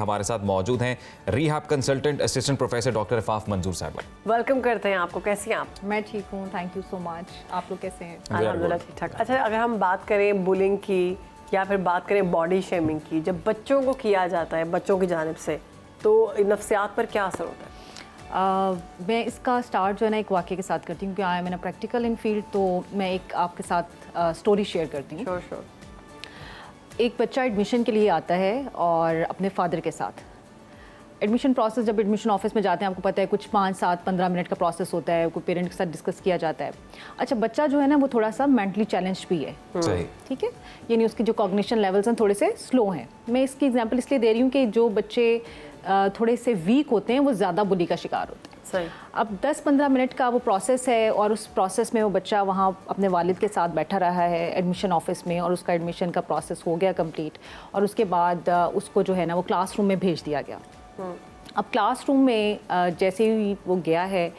हमारे साथ मौजूद हैं rehab consultant assistant professor doctor Ifaf Manzoor sahab. Welcome करते हैं आपको। कैसी हैं आप? मैं ठीक हूँ, थैंक यू सो मच। आप लोग कैसे हैं? अल्हम्दुलिल्लाह ठीक ठाक। अच्छा, अगर हम बात करें बुलिंग की या फिर बात करें बॉडी शेमिंग की, जब बच्चों को किया जाता है बच्चों की जानिब से, तो नफ्सियात पर क्या असर होता है? मैं इसका स्टार्ट जो है ना एक वाक़े के साथ करती हूँ, क्योंकि I am in a practical in field, तो मैं एक आपके साथ स्टोरी शेयर करती हूँ। श्योर। एक बच्चा एडमिशन के लिए आता है और अपने फादर के साथ एडमिशन प्रोसेस, जब एडमिशन ऑफिस में जाते हैं आपको पता है कुछ 5, 7, 15 मिनट का प्रोसेस होता है, कोई पेरेंट के साथ डिस्कस किया जाता है। अच्छा, बच्चा जो है ना वो थोड़ा सा मेंटली चैलेंज भी है, ठीक है, यानी उसके जो कॉग्निशन लेवल्स हैं थोड़े से स्लो हैं। मैं इसकी एग्जांपल इसलिए दे रही हूँ कि जो बच्चे थोड़े से वीक होते हैं वो ज़्यादा बुली का शिकार होते हैं। सही। अब 10-15 मिनट का वो प्रोसेस है और उस प्रोसेस में वो बच्चा वहाँ अपने वालिद के साथ बैठा रहा है एडमिशन ऑफिस में, और उसका एडमिशन का प्रोसेस हो गया कंप्लीट, और उसके बाद उसको जो है ना वो क्लासरूम में भेज दिया गया। अब क्लासरूम में जैसे ही वो गया है,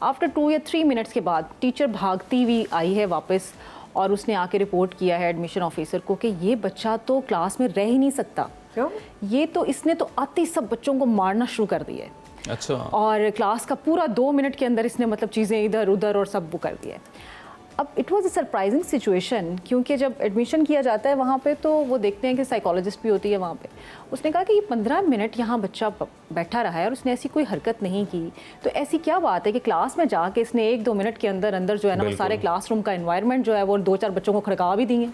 आफ्टर 2 या 3 मिनट्स के बाद टीचर भागती हुई आई है वापस, और उसने आके रिपोर्ट किया है एडमिशन ऑफिसर को कि ये बच्चा तो क्लास में रह ही नहीं सकता। क्यों? ये तो इसने तो आते ही सब बच्चों को मारना शुरू कर दिया है। अच्छा। और क्लास का पूरा 2 मिनट के अंदर इसने मतलब चीज़ें इधर उधर और सब वो कर दिया है। अब it was a surprising situation, क्योंकि जब एडमिशन किया जाता है वहाँ पे तो वो देखते हैं कि साइकोलॉजिस्ट भी होती है वहाँ पे। उसने कहा कि ये 15 मिनट यहाँ बच्चा बैठा रहा है और उसने ऐसी कोई हरकत नहीं की, तो ऐसी क्या बात है कि क्लास में जाके इसने 1-2 मिनट के अंदर अंदर जो है ना वो सारे क्लासरूम का एनवायरनमेंट जो है वो 2-4 बच्चों को खड़का भी दिए।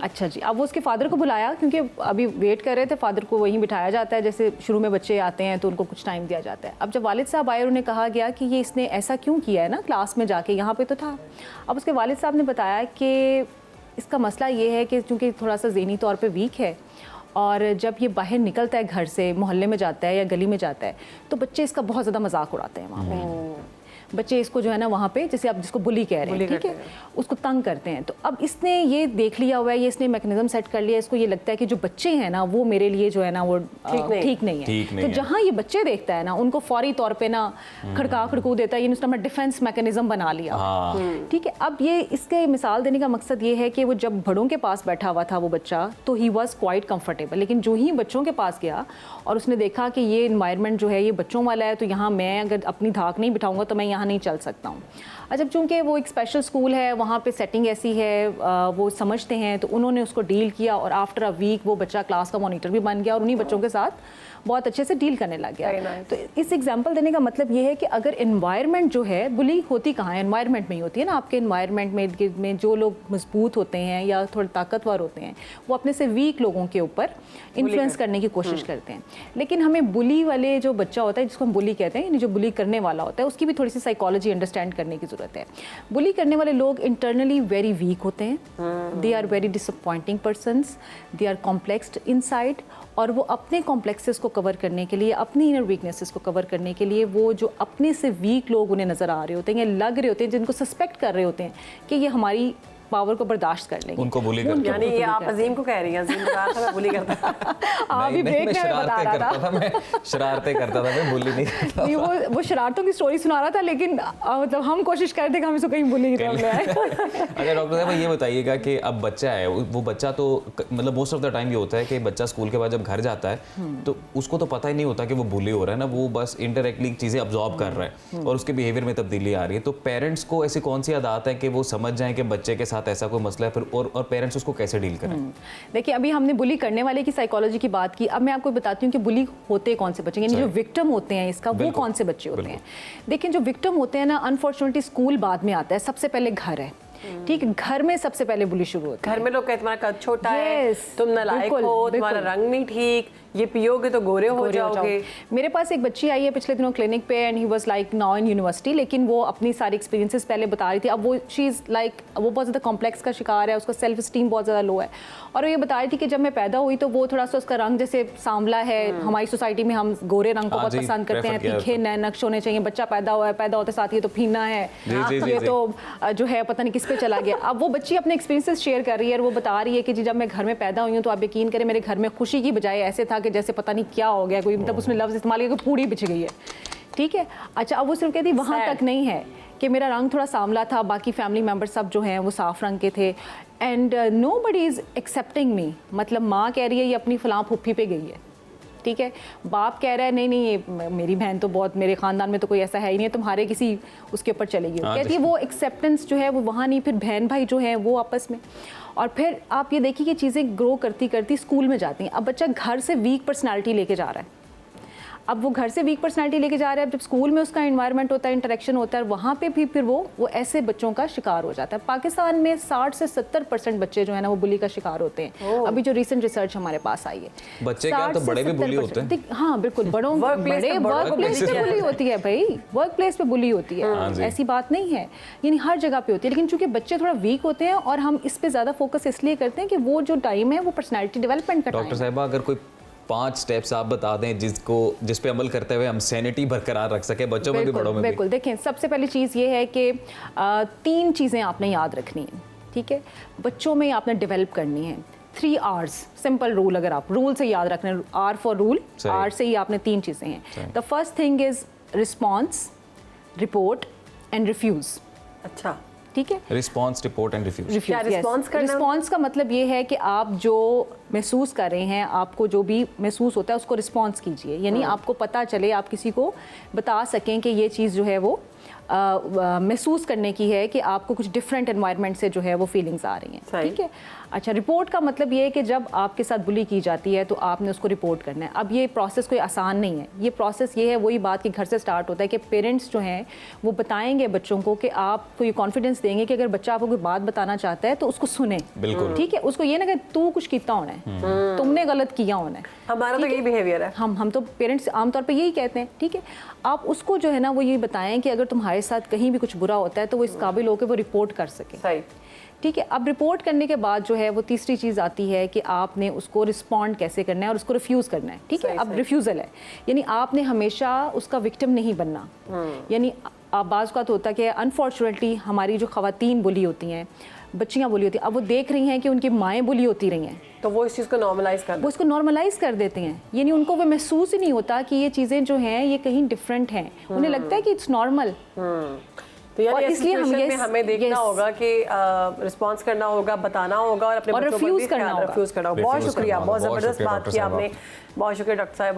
अच्छा जी, अब वो उसके फादर को बुलाया, क्योंकि अभी वेट कर रहे थे, फादर को वहीं बिठाया जाता है, जैसे शुरू में बच्चे आते हैं तो उनको कुछ टाइम दिया जाता है। अब जब वालिद साहब आए, उन्हें कहा गया कि ये इसने ऐसा क्यों किया है ना क्लास में जाके, यहाँ पे तो था। अब उसके वालिद साहब ने बताया कि इसका मसला ये है कि चूँकि थोड़ा सा ज़हनी तौर पे वीक है, और जब ये बाहर निकलता है घर से, मोहल्ले में जाता है या गली में जाता है, तो बच्चे इसका बहुत ज़्यादा मजाक उड़ाते हैं वहाँ पे। बच्चे इसको जो है ना वहाँ पे, जैसे आप जिसको बुली कह रहे हैं, ठीक है, उसको तंग करते हैं। तो अब इसने ये देख लिया हुआ है, ये इसने मैकेनिज्म सेट कर लिया, इसको ये लगता है कि जो बच्चे हैं ना वो मेरे लिए जो है ना वो ठीक नहीं है। तो जहाँ ये बच्चे देखता है ना उनको फौरी तौर पे ना खड़कू देता है, ये उसने अपना डिफेंस मैकेनिज्म बना लिया, ठीक है। अब ये इसके मिसाल देने का मकसद ये है कि वो जब बड़ों के पास बैठा हुआ था वो बच्चा, तो ही वॉज क्वाइट कंफर्टेबल, लेकिन जो ही बच्चों के पास गया और उसने देखा कि ये इन्वायरमेंट जो है ये बच्चों वाला है, तो यहाँ मैं अगर अपनी धाक नहीं बिठाऊंगा तो मैं यहाँ नहीं चल सकता हूँ। अच्छा, चूँकि वो एक स्पेशल स्कूल है, वहाँ पे सेटिंग ऐसी है, वो समझते हैं, तो उन्होंने उसको डील किया, और आफ्टर अ वीक वो बच्चा क्लास का मॉनिटर भी बन गया और उन्हीं बच्चों के साथ बहुत अच्छे से डील करने लग गया। तो इस एग्जांपल देने का मतलब ये है कि अगर एनवायरनमेंट जो है, बुली होती कहाँ है, एनवायरनमेंट में ही होती है ना। आपके एनवायरनमेंट में जो लोग मजबूत होते हैं या थोड़े ताकतवर होते हैं, वो अपने से वीक लोगों के ऊपर इन्फ्लुएंस करने की कोशिश करते हैं। लेकिन हमें बुली वाले जो बच्चा होता है, जिसको हम बुली कहते हैं, यानी जो बुली करने वाला होता है, उसकी भी थोड़ी सी साइकोलॉजी अंडरस्टैंड करने की ज़रूरत है। बुली करने वाले लोग इंटरनली वेरी वीक होते हैं, they are very disappointing persons, they are complexed inside, और वो अपने कॉम्प्लेक्सेस को कवर करने के लिए, अपनी इनर वीकनेसेस को कवर करने के लिए, वो जो अपने से वीक लोग उन्हें नज़र आ रहे होते हैं या लग रहे होते हैं, जिनको सस्पेक्ट कर रहे होते हैं कि ये हमारी पावर को बर्दाश्त कर लेंगे, उनको बुली करते हैं। यानी ये आप अजीम को कह रही हैं? अजीम कहा था मैं बुली करता अभी ब्रेक में बता रहा था, मैं शरारतें करता था, मैं बुली नहीं करता नहीं, वो शरारतों की स्टोरी सुना रहा था, लेकिन मतलब हम कोशिश कर रहे थे कि हम इसको कहीं बुली की तरफ ले आए। अच्छा डॉक्टर साहब, ये बताइएगा कि अब बच्चा है, वो बच्चा तो मतलब मोस्ट ऑफ द टाइम ये होता है कि बच्चा स्कूल के बाद जब घर जाता है तो उसको तो पता ही नहीं होता कि वो बुली हो रहा है ना, वो बस इनडायरेक्टली चीज़ें अब्जॉर्ब कर रहा है और उसके बिहेवियर में तब्दीली आ रही है। तो पेरेंट्स को ऐसी कौन सी आदत है कि वो समझ जाएं कि बच्चे के साथ ऐसा कोई मसला है, और पेरेंट्स उसको कैसे डील करें? देखिए, अभी हमने बुली करने वाले की साइकोलॉजी की बात की, अब मैं आपको बताती हूँ कि बुली होते कौन से बच्चे, यानी जो विक्टिम होते हैं इसका, वो कौन से बच्चे होते हैं। देखिए, जो विक्टिम होते हैं ना, अनफॉर्चुनेटली स्कूल बाद में आता है, सबसे पहले घर है, ठीक है, घर में सबसे पहले बुली शुरू होती है। घर में लोग कहते तुम्हारा कद छोटा है, तुम नालायक हो, तुम्हारा रंग नहीं ठीक, ये पियोगे तो गोरे हो जाओगे। मेरे पास एक बच्ची आई है पिछले दिनों क्लिनिक पे, and he was like now in university, लेकिन वो अपनी सारी एक्सपीरियंसेस पहले बता रही थी। अब वो शी इज़ लाइक, वो बहुत ज़्यादा कॉम्प्लेक्स का शिकार है, उसका सेल्फ स्टीम बहुत ज़्यादा लो है, और वो ये बता रही थी कि जब मैं पैदा हुई तो वो थोड़ा सा उसका रंग जैसे सांवला है, हमारी सोसाइटी में हम गोरे रंग को बहुत पसंद करते हैं, तीखे नक्श होने चाहिए, बच्चा पैदा हुआ है, पैदा होते साथ ये तो फीना है, ये तो जो है पता नहीं किस पे चला गया। अब वो बच्ची अपने एक्सपीरियंसेस शेयर कर रही है, और वो बता रही है कि जी जब मैं घर में पैदा हुई हूँ तो आप यकीन करें मेरे घर में खुशी की बजाय ऐसे था कि जैसे पता नहीं क्या हो गया, कोई मतलब उसमें लफ्ज़ इस्तेमाल किया कि पूड़ी बिछ गई है, ठीक है। अच्छा, अब वो सिर्फ कहती वहाँ तक नहीं है कि मेरा रंग थोड़ा सांवला था, बाकी फैमिली मेम्बर्स सब जो हैं वो साफ रंग के थे, एंड नोबडी इज़ एक्सेप्टिंग मी, मतलब माँ कह रही है ये अपनी फलां फुफ्फी पे गई है, ठीक है, बाप कह रहा है नहीं नहीं ये मेरी बहन तो बहुत, मेरे खानदान में तो कोई ऐसा है ही नहीं, तुम्हारे किसी उसके ऊपर चलेगी, कहती है वो एक्सेप्टेंस जो है वो वहाँ नहीं, फिर बहन भाई जो है वो आपस में। और फिर आप ये देखिए कि चीज़ें ग्रो करती करती स्कूल में जाती हैं। अब बच्चा घर से वीक पर्सनालिटी लेके जा रहा है, अब वो घर से वीक पर्सनालिटी लेके जा रहा है, जब स्कूल में उसका एनवायरनमेंट होता है, इंटरेक्शन होता है, वहाँ पे भी फिर वो ऐसे बच्चों का शिकार हो जाता है। पाकिस्तान में 60 से 70% बच्चे जो है ना वो बुली का शिकार होते हैं। अभी जो रिसेंट रिसर्च हमारे पास आई है, बच्चे क्या तो बड़े भी बुली होते हैं। हाँ बिल्कुल, बड़ों बड़े वर्क प्लेस पे बुली होती है भाई, वर्क प्लेस पे बुली होती है, ऐसी बात नहीं है, यानी हर जगह पे होती है। लेकिन चूंकि बच्चे थोड़ा वीक होते हैं और हम इस पे ज़्यादा फोकस इसलिए करते हैं कि वो जो टाइम है वो पर्सनैलिटी डेवलपमेंट का टाइम है। डॉक्टर साहिबा, अगर कोई 5 स्टेप्स आप बता दें जिस पे अमल करते हुए हम सैनिटी बरकरार रख सके, बच्चों में भी बड़ों में भी। बिल्कुल, देखें सबसे पहली चीज़ ये है कि 3 चीज़ें आपने याद रखनी है, ठीक है, बच्चों में आपने डेवलप करनी है। 3 R's, सिंपल रूल, अगर आप रूल से याद रखना है, R फॉर रूल, R से ही आपने 3 चीज़ें हैं। The first thing is response, report and refuse. अच्छा, ठीक है, रिस्पॉन्स, रिपोर्ट एंड रिफ्यूज। क्या रिस्पॉन्स करना? रिस्पॉन्स का मतलब ये है कि आप जो महसूस कर रहे हैं, आपको जो भी महसूस होता है उसको रिस्पॉन्स कीजिए, यानी आपको पता चले, आप किसी को बता सकें कि ये चीज़ जो है वो महसूस करने की है कि आपको कुछ डिफरेंट एनवायरनमेंट से जो है वो फीलिंग्स आ रही हैं, ठीक है। अच्छा, रिपोर्ट का मतलब ये है कि जब आपके साथ बुली की जाती है तो आपने उसको रिपोर्ट करना है। अब ये प्रोसेस कोई आसान नहीं है, ये प्रोसेस ये है, वही बात कि घर से स्टार्ट होता है कि पेरेंट्स जो हैं वो बताएंगे बच्चों को, कि आपको ये कॉन्फिडेंस देंगे कि अगर बच्चा आपको कोई बात बताना चाहता है तो उसको सुने, बिल्कुल, ठीक है, उसको ये ना कि तू कुछ किया होना है, तुमने गलत किया होना है। हमारा तो यही बिहेवियर है, हम तो पेरेंट्स आमतौर पे यही कहते हैं, ठीक है। आप उसको जो है ना वो ये बताएं कि अगर तुम्हारे साथ कहीं भी कुछ बुरा होता है तो वो इस काबिल हो के वो रिपोर्ट कर सके, सही, ठीक है। अब रिपोर्ट करने के बाद जो है वो तीसरी चीज़ आती है कि आपने उसको रिस्पॉन्ड कैसे करना है और उसको रिफ्यूज़ करना है, ठीक है। अब रिफ्यूज़ल है, यानी आपने हमेशा उसका विक्टिम नहीं बनना, यानी आप बाज़ का तो होता है कि अनफॉर्चुनेटली हमारी जो ख़वातीन बुली होती हैं, बच्चियाँ बुली होती हैं, अब वो देख रही हैं कि उनकी माएँ बुली होती रही हैं, तो वो इस चीज़ को नॉर्मलाइज कर, वो इसको नॉर्मलाइज कर देते हैं, यानी उनको वो महसूस ही नहीं होता कि ये चीज़ें जो हैं ये कहीं डिफरेंट हैं, उन्हें लगता है कि इट्स नॉर्मल। तो यानी और इसलिए हमें देखना होगा कि रिस्पॉन्स करना होगा, बताना होगा और अपने बच्चों पर भी रिफ्यूज करना होगा। बहुत शुक्रिया, बहुत ज़बरदस्त बात की आपने, बहुत शुक्रिया डॉक्टर साहब।